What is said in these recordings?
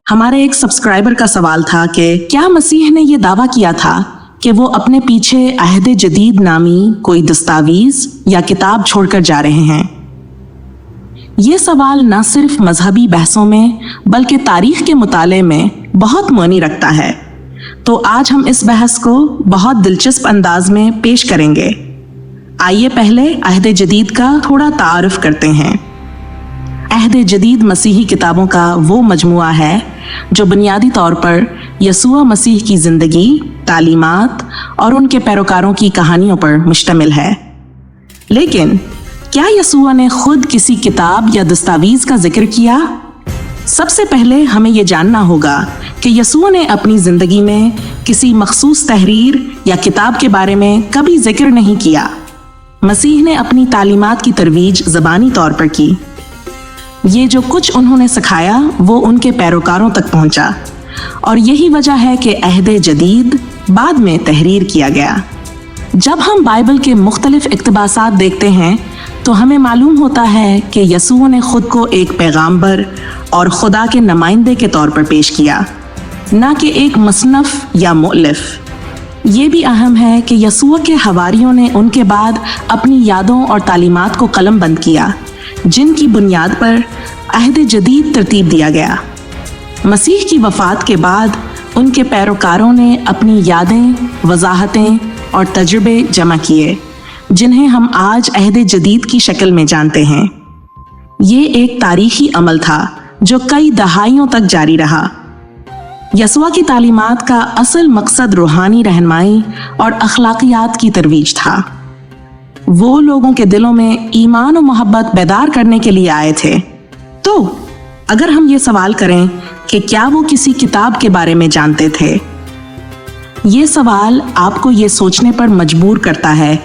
हमारे एक सब्सक्राइबर का सवाल था कि क्या मसीह ने ये दावा किया था कि वो अपने पीछे अहद जदीद नामी कोई दस्तावीज या किताब छोड़कर जा रहे हैं। ये सवाल न सिर्फ मजहबी बहसों में बल्कि तारीख के मुताले में बहुत मायने रखता है। तो आज हम इस बहस को बहुत दिलचस्प अंदाज में पेश करेंगे। आइए पहले अहद जदीद का थोड़ा तारुफ करते हैं। अहद जदीद मसीही किताबों का वो मजमुआ है जो बुनियादी तौर पर यसुआ मसीह की ज़िंदगी, तालीमात और उनके पैरोकारों की कहानियों पर मुश्तमिल है। लेकिन क्या यसुआ ने खुद किसी किताब या दस्तावीज़ का जिक्र किया? सबसे पहले हमें ये जानना होगा कि यसुआ ने अपनी ज़िंदगी में किसी मखसूस तहरीर या किताब के बारे में कभी जिक्र नहीं किया। मसीह ने अपनी तालीमात की तरवीज ज़बानी तौर पर की। ये जो कुछ उन्होंने सिखाया वो उनके पैरोकारों तक पहुंचा और यही वजह है कि अहद जदीद बाद में तहरीर किया गया। जब हम बाइबल के मुख्तलिफ इक़्तिबासात देखते हैं तो हमें मालूम होता है कि यसुआ ने खुद को एक पैगाम्बर और खुदा के नुमाइंदे के तौर पर पेश किया, ना कि एक मुसन्नफ़ या मुअल्लिफ। ये भी अहम है कि यसुआ के हवारियों ने उनके बाद अपनी यादों और तालीमात को कलम बंद किया, जिनकी बुनियाद पर अहद जदीद तरतीब दिया गया। मसीह की वफ़ात के बाद उनके पैरोकारों ने अपनी यादें, वजाहतें और तजुर्बे जमा किए, जिन्हें हम आज अहद जदीद की शक्ल में जानते हैं। ये एक तारीखी अमल था जो कई दहाइयों तक जारी रहा। यसुआ की तालीमात का असल मकसद रूहानी रहनुमाई और अखलाकियात की तरवीज था। वो लोगों के दिलों में ईमान और मोहब्बत बेदार करने के लिए आए थे। तो अगर हम ये सवाल करें कि क्या वो किसी किताब के बारे में जानते थे, ये सवाल आपको ये सोचने पर मजबूर करता है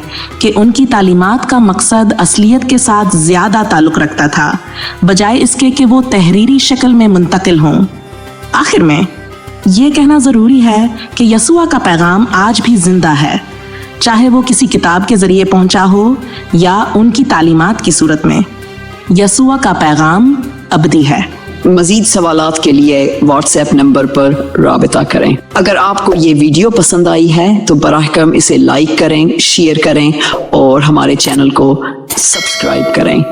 कि उनकी तालीमात का मकसद असलियत के साथ ज़्यादा ताल्लुक़ रखता था, बजाय इसके कि वो तहरीरी शक्ल में मुंतकिल हों। आखिर में ये कहना ज़रूरी है कि यसुआ का पैगाम आज भी ज़िंदा है, चाहे वो किसी किताब के ज़रिए पहुंचा हो या उनकी तालीमात की सूरत में। यसुआ का पैगाम अबदी है। मज़ीद सवालात के लिए व्हाट्सएप नंबर पर राबिता करें। अगर आपको ये वीडियो पसंद आई है तो बराह करम इसे लाइक करें, शेयर करें और हमारे चैनल को सब्सक्राइब करें।